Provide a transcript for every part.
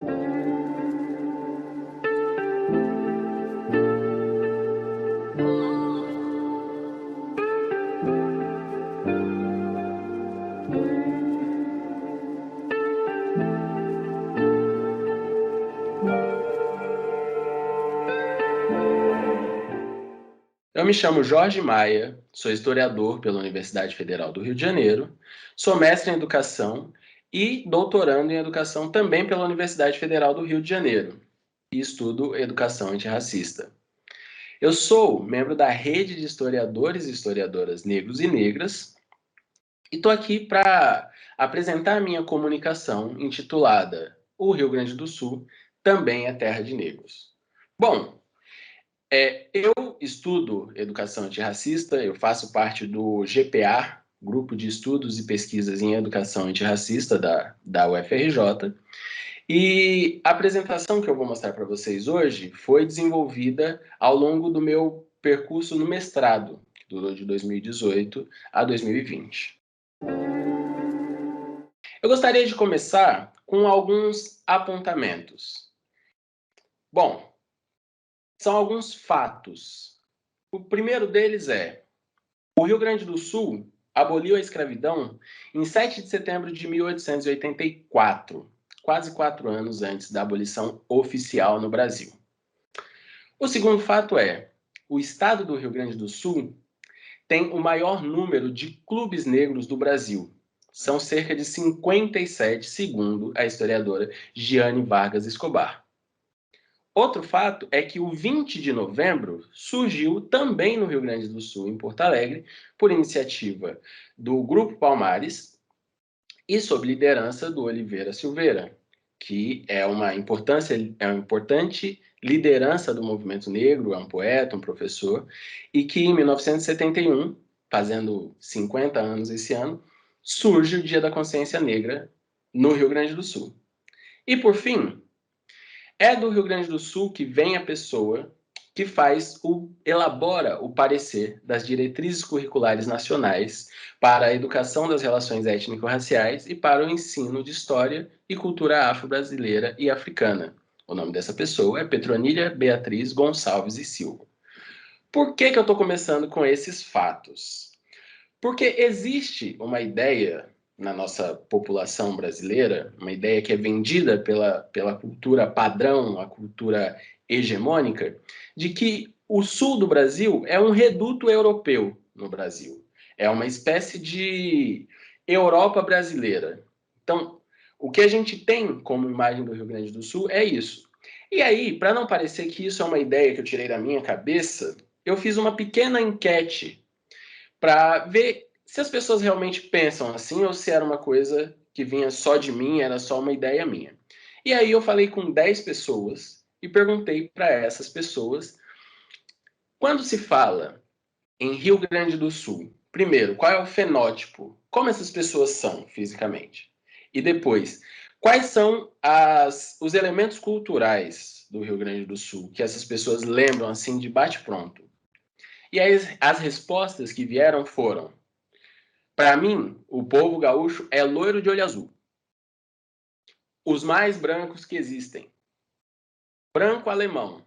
Eu me chamo Jorge Maia, sou historiador pela Universidade Federal do Rio de Janeiro, sou mestre em educação e doutorando em educação também pela Universidade Federal do Rio de Janeiro e estudo educação antirracista. Eu sou membro da rede de historiadores e historiadoras negros e negras e estou aqui para apresentar a minha comunicação intitulada O Rio Grande do Sul também é terra de negros. Bom, eu estudo educação antirracista, eu faço parte do GPA, Grupo de Estudos e Pesquisas em Educação Antirracista da UFRJ, e a apresentação que eu vou mostrar para vocês hoje foi desenvolvida ao longo do meu percurso no mestrado, que durou de 2018 a 2020. Eu gostaria de começar com alguns apontamentos. Bom, são alguns fatos. O primeiro deles é: o Rio Grande do Sul aboliu a escravidão em 7 de setembro de 1884, quase 4 anos antes da abolição oficial no Brasil. O segundo fato é: o estado do Rio Grande do Sul tem o maior número de clubes negros do Brasil. São cerca de 57, segundo a historiadora Giane Vargas Escobar. Outro fato é que o 20 de novembro surgiu também no Rio Grande do Sul, em Porto Alegre, por iniciativa do Grupo Palmares e sob liderança do Oliveira Silveira, que é uma importante liderança do movimento negro, é um poeta, um professor, e que em 1971, fazendo 50 anos esse ano, surge o Dia da Consciência Negra no Rio Grande do Sul. E por fim, é do Rio Grande do Sul que vem a pessoa que elabora o parecer das diretrizes curriculares nacionais para a educação das relações étnico-raciais e para o ensino de história e cultura afro-brasileira e africana. O nome dessa pessoa é Petronília Beatriz Gonçalves e Silva. Por que eu estou começando com esses fatos? Porque existe uma ideia na nossa população brasileira, uma ideia que é vendida pela cultura padrão, a cultura hegemônica, de que o sul do Brasil é um reduto europeu no Brasil. É uma espécie de Europa brasileira. Então, o que a gente tem como imagem do Rio Grande do Sul é isso. E aí, para não parecer que isso é uma ideia que eu tirei da minha cabeça, eu fiz uma pequena enquete para ver se as pessoas realmente pensam assim ou se era uma coisa que vinha só de mim, era só uma ideia minha. E aí eu falei com 10 pessoas e perguntei para essas pessoas: quando se fala em Rio Grande do Sul, primeiro, qual é o fenótipo? Como essas pessoas são fisicamente? E depois, quais são os elementos culturais do Rio Grande do Sul que essas pessoas lembram assim de bate-pronto? E aí as respostas que vieram foram: para mim, o povo gaúcho é loiro de olho azul. Os mais brancos que existem. Branco alemão.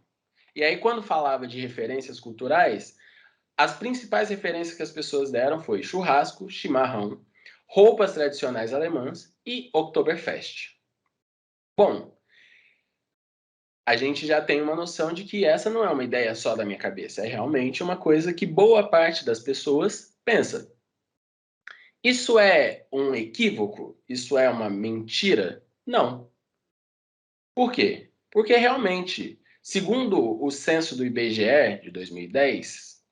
E aí, quando falava de referências culturais, as principais referências que as pessoas deram foi churrasco, chimarrão, roupas tradicionais alemãs e Oktoberfest. Bom, a gente já tem uma noção de que essa não é uma ideia só da minha cabeça, é realmente uma coisa que boa parte das pessoas pensa. Isso é um equívoco? Isso é uma mentira? Não. Por quê? Porque realmente, segundo o censo do IBGE de 2010,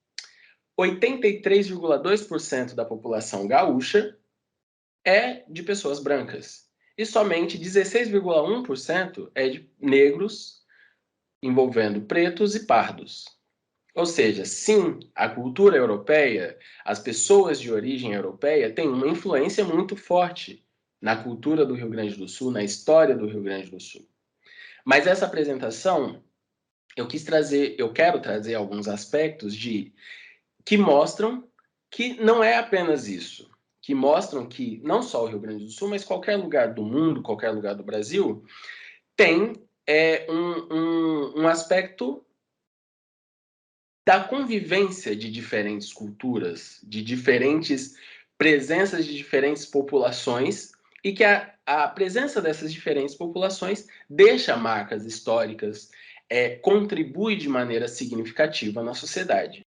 83,2% da população gaúcha é de pessoas brancas e somente 16,1% é de negros, envolvendo pretos e pardos. Ou seja, sim, a cultura europeia, as pessoas de origem europeia têm uma influência muito forte na cultura do Rio Grande do Sul, na história do Rio Grande do Sul. Mas essa apresentação, eu quero trazer alguns aspectos que mostram que não é apenas isso, que mostram que não só o Rio Grande do Sul, mas qualquer lugar do mundo, qualquer lugar do Brasil, tem um aspecto da convivência de diferentes culturas, de diferentes presenças de diferentes populações, e que a presença dessas diferentes populações deixa marcas históricas, contribui de maneira significativa na sociedade.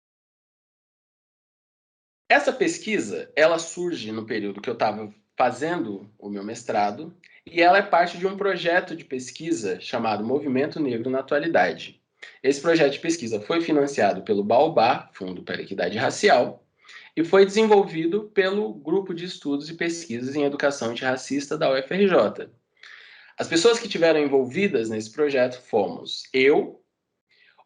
Essa pesquisa, ela surge no período que eu estava fazendo o meu mestrado, e ela é parte de um projeto de pesquisa chamado Movimento Negro na Atualidade. Esse projeto de pesquisa foi financiado pelo Baobá, Fundo para a Equidade Racial, e foi desenvolvido pelo Grupo de Estudos e Pesquisas em Educação Antirracista da UFRJ. As pessoas que estiveram envolvidas nesse projeto fomos eu,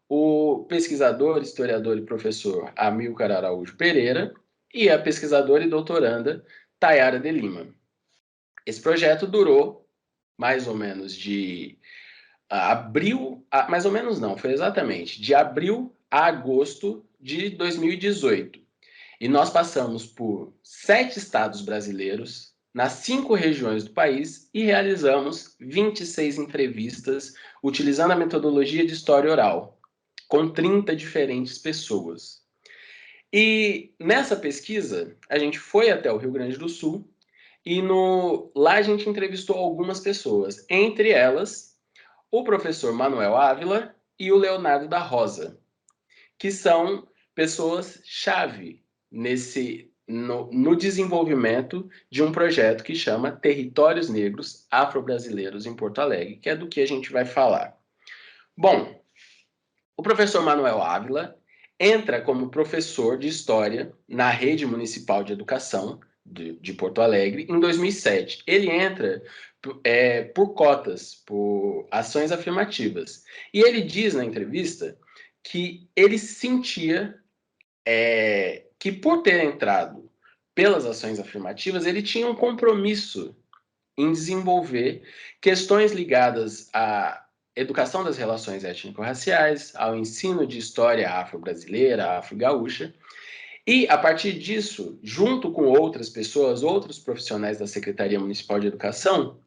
o pesquisador, historiador e professor Amilcar Araújo Pereira e a pesquisadora e doutoranda Tayara de Lima. Esse projeto durou mais ou menos de abril, mais ou menos não, foi exatamente de abril a agosto de 2018. E nós passamos por 7 estados brasileiros, nas 5 regiões do país, e realizamos 26 entrevistas utilizando a metodologia de história oral, com 30 diferentes pessoas. E nessa pesquisa, a gente foi até o Rio Grande do Sul, e lá a gente entrevistou algumas pessoas, entre elas o professor Manuel Ávila e o Leonardo da Rosa, que são pessoas-chave no desenvolvimento de um projeto que chama Territórios Negros Afro-Brasileiros em Porto Alegre, que é do que a gente vai falar. Bom, o professor Manuel Ávila entra como professor de História na Rede Municipal de Educação de Porto Alegre em 2007. Ele entra por cotas, por ações afirmativas. E ele diz na entrevista que ele sentia que, por ter entrado pelas ações afirmativas, ele tinha um compromisso em desenvolver questões ligadas à educação das relações étnico-raciais, ao ensino de história afro-brasileira, afro-gaúcha, e, a partir disso, junto com outras pessoas, outros profissionais da Secretaria Municipal de Educação,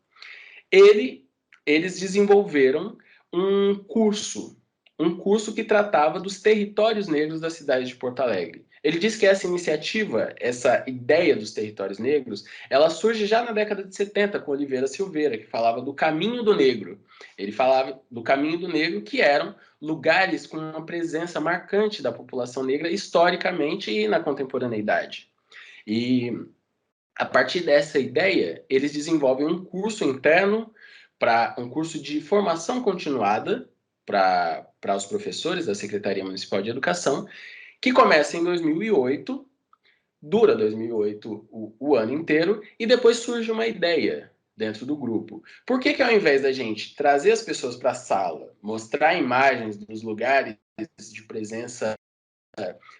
eles desenvolveram um curso que tratava dos territórios negros da cidade de Porto Alegre. Ele diz que essa iniciativa, essa ideia dos territórios negros, ela surge já na década de 70 com Oliveira Silveira, que falava do caminho do negro. Ele falava do caminho do negro, que eram lugares com uma presença marcante da população negra historicamente e na contemporaneidade. E, a partir dessa ideia, eles desenvolvem um curso interno, um curso de formação continuada para os professores da Secretaria Municipal de Educação, que começa em 2008, dura 2008 o ano inteiro, e depois surge uma ideia dentro do grupo. Por que ao invés da gente trazer as pessoas para a sala, mostrar imagens dos lugares de presença,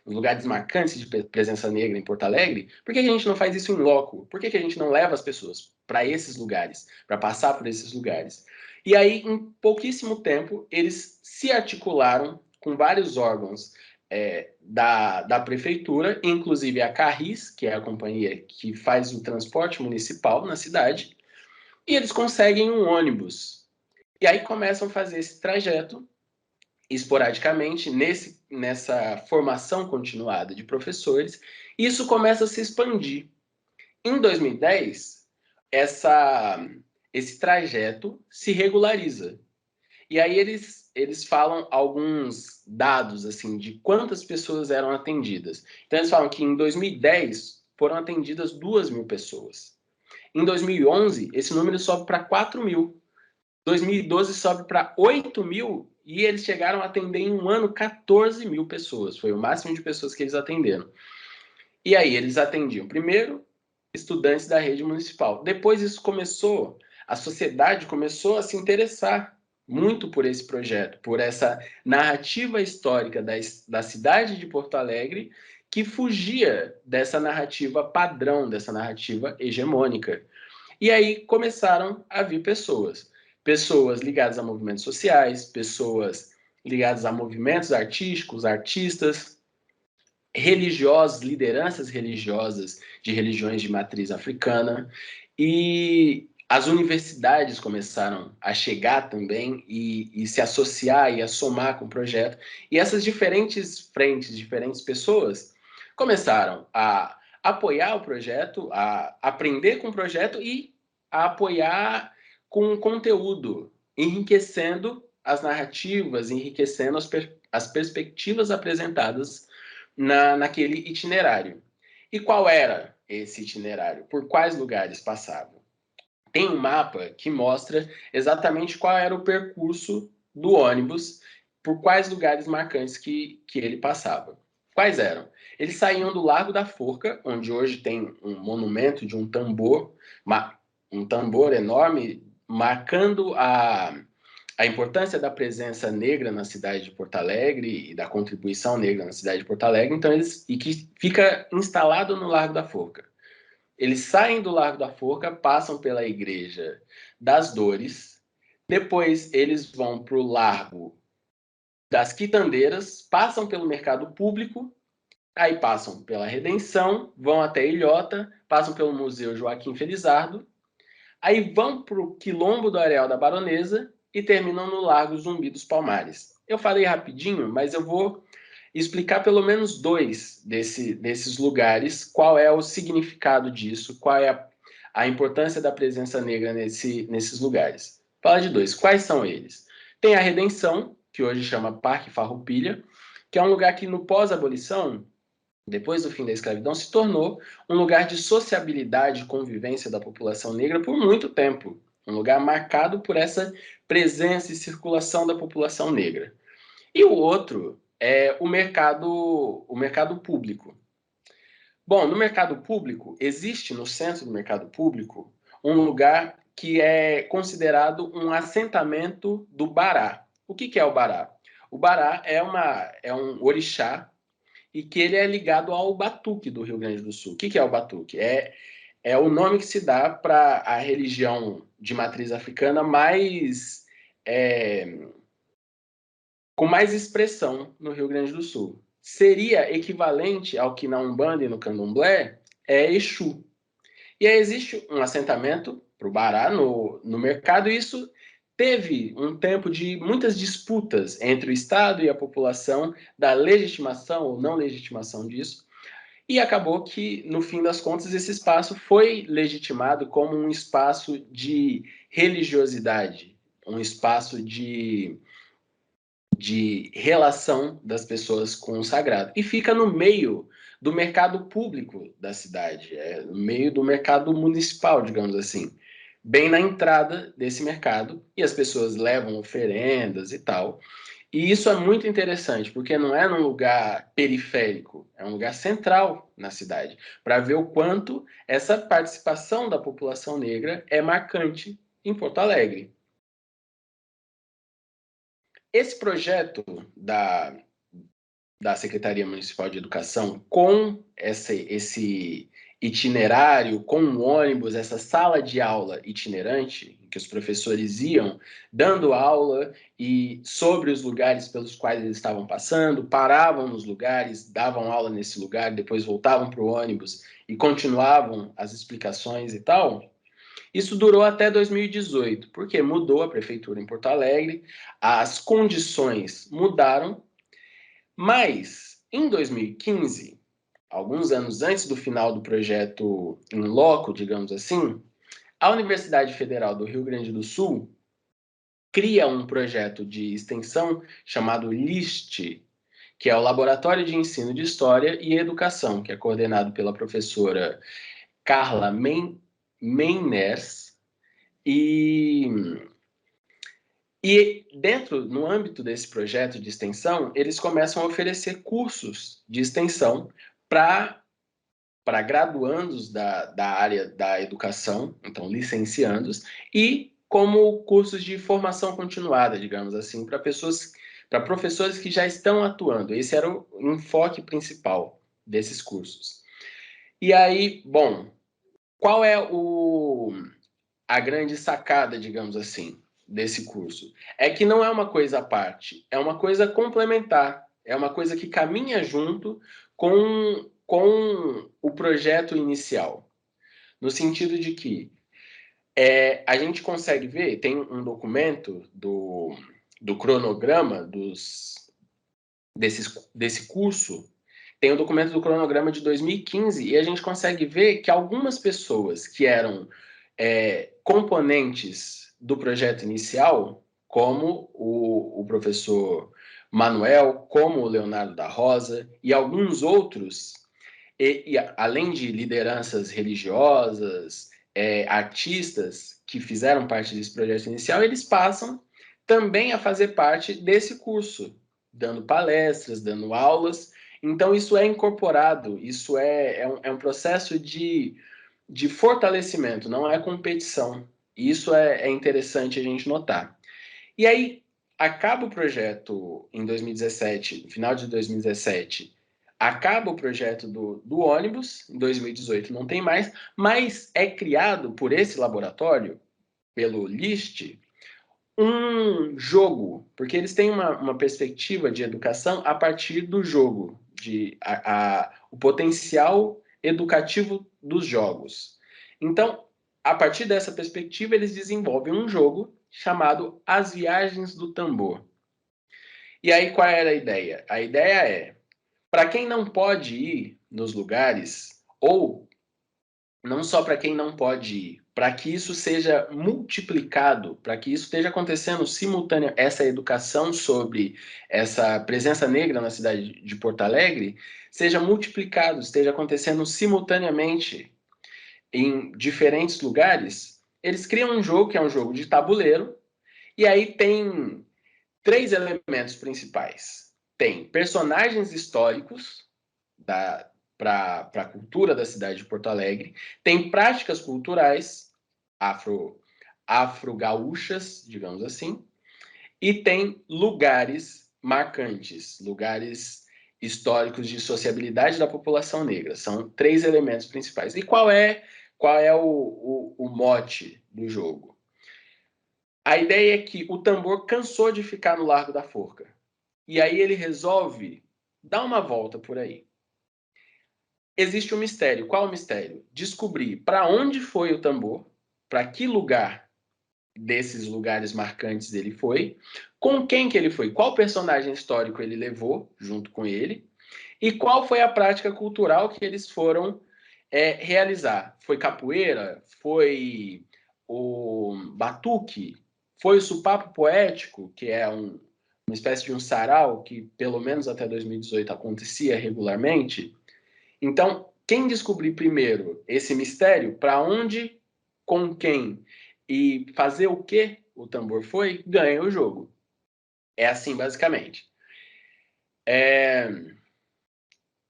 os lugares marcantes de presença negra em Porto Alegre, por que a gente não faz isso em loco? Por que a gente não leva as pessoas para esses lugares, para passar por esses lugares? E aí, em pouquíssimo tempo, eles se articularam com vários órgãos da prefeitura, inclusive a Carris, que é a companhia que faz o transporte municipal na cidade, e eles conseguem um ônibus. E aí começam a fazer esse trajeto esporadicamente, nessa formação continuada de professores, isso começa a se expandir. Em 2010, esse trajeto se regulariza. E aí eles falam alguns dados assim de quantas pessoas eram atendidas. Então eles falam que em 2010 foram atendidas 2.000 pessoas. Em 2011, esse número sobe para 4.000. 2012 sobe para 8.000 e eles chegaram a atender em um ano 14.000 pessoas. Foi o máximo de pessoas que eles atenderam. E aí eles atendiam primeiro estudantes da rede municipal. Depois isso começou, a sociedade começou a se interessar muito por esse projeto, por essa narrativa histórica da cidade de Porto Alegre, que fugia dessa narrativa padrão, dessa narrativa hegemônica. E aí começaram a vir pessoas ligadas a movimentos sociais, pessoas ligadas a movimentos artísticos, artistas, religiosos, lideranças religiosas de religiões de matriz africana. E As universidades começaram a chegar também e se associar e a somar com o projeto. E essas diferentes frentes, diferentes pessoas, começaram a apoiar o projeto, a aprender com o projeto e a apoiar com conteúdo, enriquecendo as narrativas, enriquecendo as perspectivas apresentadas naquele itinerário. E qual era esse itinerário? Por quais lugares passava? Tem um mapa que mostra exatamente qual era o percurso do ônibus, por quais lugares marcantes que ele passava. Quais eram? Eles saíam do Largo da Forca, onde hoje tem um monumento de um tambor enorme, marcando a importância da presença negra na cidade de Porto Alegre e da contribuição negra na cidade de Porto Alegre, então e que fica instalado no Largo da Forca. Eles saem do Largo da Forca, passam pela Igreja das Dores, depois eles vão para o Largo das Quitandeiras, passam pelo Mercado Público, aí passam pela Redenção, vão até Ilhota, passam pelo Museu Joaquim Felizardo, aí vão para o Quilombo do Areal da Baronesa e terminam no Largo Zumbi dos Palmares. Eu falei rapidinho, mas eu vou explicar pelo menos dois desses lugares, qual é o significado disso, qual é a importância da presença negra nesses lugares. Fala de dois. Quais são eles? Tem a Redenção, que hoje chama Parque Farroupilha, que é um lugar que no pós-abolição, depois do fim da escravidão, se tornou um lugar de sociabilidade e convivência da população negra por muito tempo. Um lugar marcado por essa presença e circulação da população negra. E o outro é o mercado público. Bom, no mercado público, existe no centro do mercado público um lugar que é considerado um assentamento do Bará. O que é o Bará? O Bará é um orixá e que ele é ligado ao Batuque do Rio Grande do Sul. O que é o Batuque? É o nome que se dá para a religião de matriz africana com mais expressão no Rio Grande do Sul. Seria equivalente ao que na Umbanda e no Candomblé é Exu. E aí existe um assentamento para o Bará no mercado, e isso teve um tempo de muitas disputas entre o Estado e a população da legitimação ou não legitimação disso, e acabou que, no fim das contas, esse espaço foi legitimado como um espaço de religiosidade, um espaço de relação das pessoas com o sagrado. E fica no meio do mercado público da cidade, no meio do mercado municipal, digamos assim, bem na entrada desse mercado, e as pessoas levam oferendas e tal. E isso é muito interessante, porque não é num lugar periférico, é um lugar central na cidade, para ver o quanto essa participação da população negra é marcante em Porto Alegre. Esse projeto da Secretaria Municipal de Educação, com esse itinerário, com um ônibus, essa sala de aula itinerante, em que os professores iam dando aula e sobre os lugares pelos quais eles estavam passando, paravam nos lugares, davam aula nesse lugar, depois voltavam para o ônibus e continuavam as explicações e tal. Isso durou até 2018, porque mudou a prefeitura em Porto Alegre, as condições mudaram, mas em 2015, alguns anos antes do final do projeto em loco, digamos assim, a Universidade Federal do Rio Grande do Sul cria um projeto de extensão chamado LIST, que é o Laboratório de Ensino de História e Educação, que é coordenado pela professora Carla Meiners. E dentro, no âmbito desse projeto de extensão, eles começam a oferecer cursos de extensão para graduandos da área da educação, então licenciandos, e como cursos de formação continuada, digamos assim, para professores que já estão atuando. Esse era o enfoque principal desses cursos. E aí, bom, qual é a grande sacada, digamos assim, desse curso? É que não é uma coisa à parte, é uma coisa complementar, é uma coisa que caminha junto com o projeto inicial, no sentido de que A gente consegue ver, tem um documento do cronograma desse curso, tem um documento do cronograma de 2015, e a gente consegue ver que algumas pessoas que eram componentes do projeto inicial, como o professor Manuel, como o Leonardo da Rosa, e alguns outros, além de lideranças religiosas, artistas que fizeram parte desse projeto inicial, eles passam também a fazer parte desse curso, dando palestras, dando aulas. Então, isso é incorporado, isso é um processo de fortalecimento, não é competição. Isso é interessante a gente notar. E aí, acaba o projeto em 2017, no final de 2017, acaba o projeto do ônibus, em 2018 não tem mais, mas é criado por esse laboratório, pelo LIST, um jogo, porque eles têm uma perspectiva de educação a partir do jogo, o potencial educativo dos jogos. Então, a partir dessa perspectiva, eles desenvolvem um jogo chamado As Viagens do Tambor. E aí, qual era a ideia? A ideia é, para quem não pode ir nos lugares, ou não só para quem não pode ir, para que isso seja multiplicado, para que isso esteja acontecendo simultaneamente, essa educação sobre essa presença negra na cidade de Porto Alegre, seja multiplicado, esteja acontecendo simultaneamente em diferentes lugares, eles criam um jogo que é um jogo de tabuleiro, e aí tem 3 elementos principais. Tem personagens históricos para a cultura da cidade de Porto Alegre, tem práticas culturais afro-gaúchas, digamos assim, e tem lugares marcantes, lugares históricos de sociabilidade da população negra. São 3 elementos principais. E qual é o mote do jogo? A ideia é que o tambor cansou de ficar no Largo da Forca. E aí ele resolve dar uma volta por aí. Existe um mistério. Qual o mistério? Descobrir para onde foi o tambor, para que lugar desses lugares marcantes ele foi, com quem que ele foi, qual personagem histórico ele levou junto com ele, e qual foi a prática cultural que eles foram realizar. Foi capoeira? Foi o batuque? Foi o supapo poético, que é uma espécie de um sarau que, pelo menos até 2018, acontecia regularmente? Então, quem descobrir primeiro esse mistério, para onde, com quem e fazer o que o tambor foi, ganha o jogo. É assim, basicamente.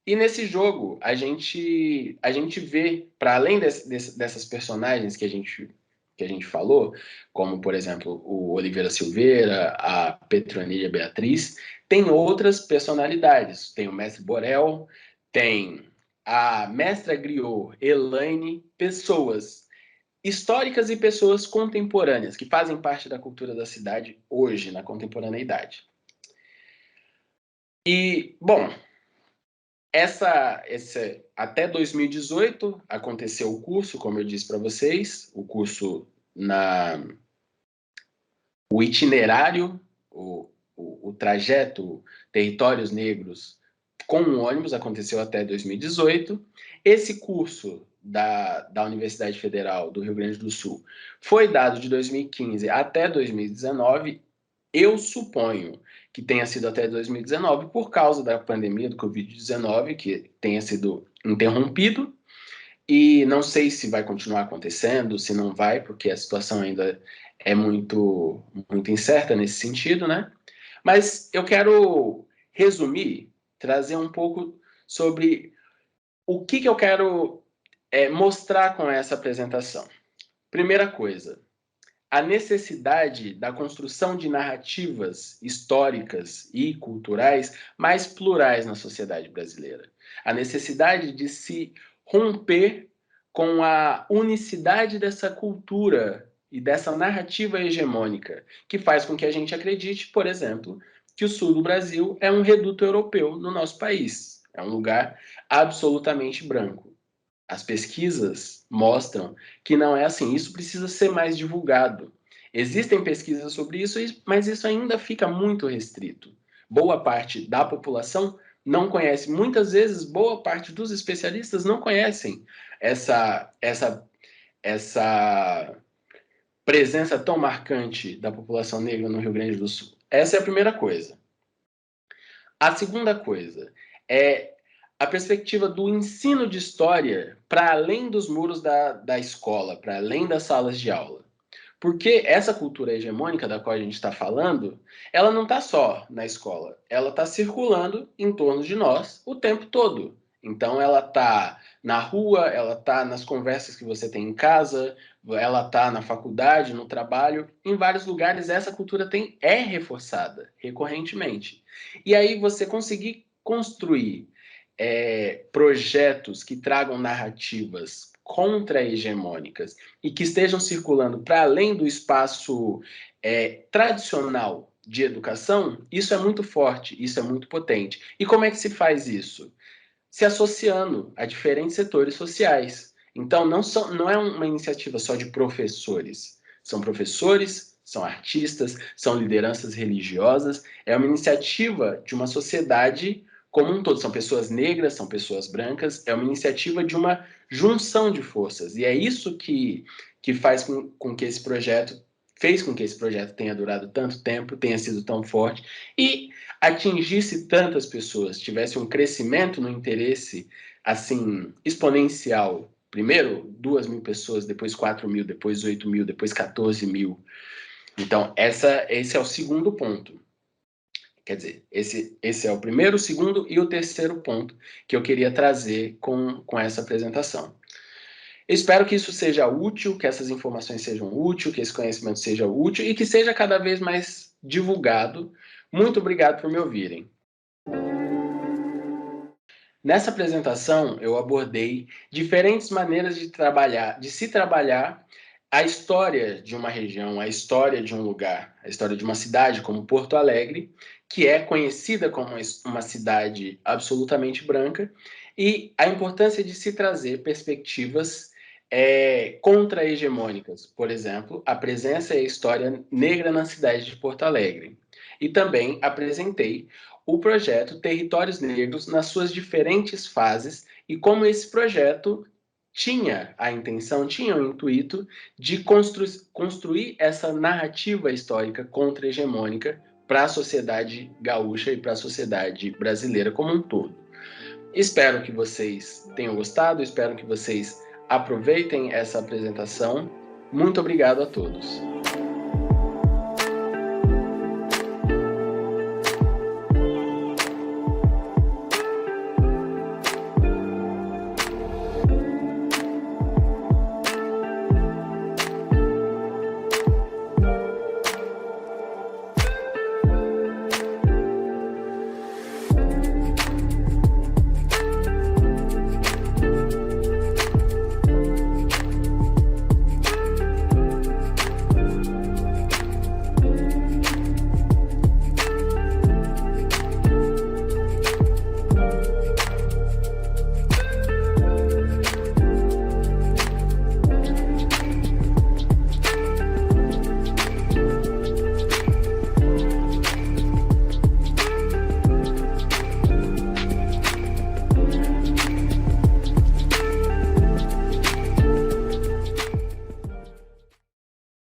E nesse jogo, a gente vê, para além dessas personagens que a gente falou, como, por exemplo, o Oliveira Silveira, a Petronília Beatriz, tem outras personalidades. Tem o Mestre Borel, tem a Mestra Griot, Elaine, pessoas históricas e pessoas contemporâneas, que fazem parte da cultura da cidade hoje, na contemporaneidade. E, bom, até 2018 aconteceu o curso, como eu disse para vocês, o curso o itinerário, o trajeto Territórios Negros com um ônibus aconteceu até 2018. Esse curso da Universidade Federal do Rio Grande do Sul foi dado de 2015 até 2019. Eu suponho que tenha sido até 2019 por causa da pandemia do Covid-19, que tenha sido interrompido, e não sei se vai continuar acontecendo, se não vai, porque a situação ainda é muito, muito incerta nesse sentido, né? Mas eu quero resumir, trazer um pouco sobre o que eu quero mostrar com essa apresentação. Primeira coisa, a necessidade da construção de narrativas históricas e culturais mais plurais na sociedade brasileira. A necessidade de se romper com a unicidade dessa cultura e dessa narrativa hegemônica, que faz com que a gente acredite, por exemplo, que o sul do Brasil é um reduto europeu no nosso país. É um lugar absolutamente branco. As pesquisas mostram que não é assim. Isso precisa ser mais divulgado. Existem pesquisas sobre isso, mas isso ainda fica muito restrito. Boa parte da população não conhece. Muitas vezes, boa parte dos especialistas não conhecem essa presença tão marcante da população negra no Rio Grande do Sul. Essa é a primeira coisa. A segunda coisa é a perspectiva do ensino de história para além dos muros da escola, para além das salas de aula. Porque essa cultura hegemônica da qual a gente está falando, ela não está só na escola, ela está circulando em torno de nós o tempo todo. Então, ela está na rua, ela está nas conversas que você tem em casa, ela está na faculdade, no trabalho. Em vários lugares, essa cultura é reforçada recorrentemente. E aí, você conseguir construir projetos que tragam narrativas contra-hegemônicas e que estejam circulando para além do espaço tradicional de educação, isso é muito forte, isso é muito potente. E como é que se faz isso? Se associando a diferentes setores sociais. Então, não é uma iniciativa só de professores. São professores, são artistas, são lideranças religiosas. É uma iniciativa de uma sociedade como um todo. São pessoas negras, são pessoas brancas. É uma iniciativa de uma junção de forças. E é isso que faz com que esse projeto fez com que esse projeto tenha durado tanto tempo, tenha sido tão forte e atingisse tantas pessoas, tivesse um crescimento no interesse assim exponencial. Primeiro 2.000 pessoas, depois 4.000, depois 8.000, depois 14.000. Então, esse é o segundo ponto. Quer dizer, esse é o primeiro, o segundo e o terceiro ponto que eu queria trazer com essa apresentação. Eu espero que isso seja útil, que essas informações sejam úteis, que esse conhecimento seja útil e que seja cada vez mais divulgado. Muito obrigado por me ouvirem. Nessa apresentação, eu abordei diferentes maneiras de se trabalhar a história de uma região, a história de um lugar, a história de uma cidade como Porto Alegre, que é conhecida como uma cidade absolutamente branca, e a importância de se trazer perspectivas contra-hegemônicas, por exemplo, a presença e a história negra na cidade de Porto Alegre. E também apresentei o projeto Territórios Negros nas suas diferentes fases e como esse projeto tinha a intenção, tinha o intuito de construir essa narrativa histórica contra-hegemônica para a sociedade gaúcha e para a sociedade brasileira como um todo. Espero que vocês tenham gostado, espero que vocês aproveitem essa apresentação. Muito obrigado a todos.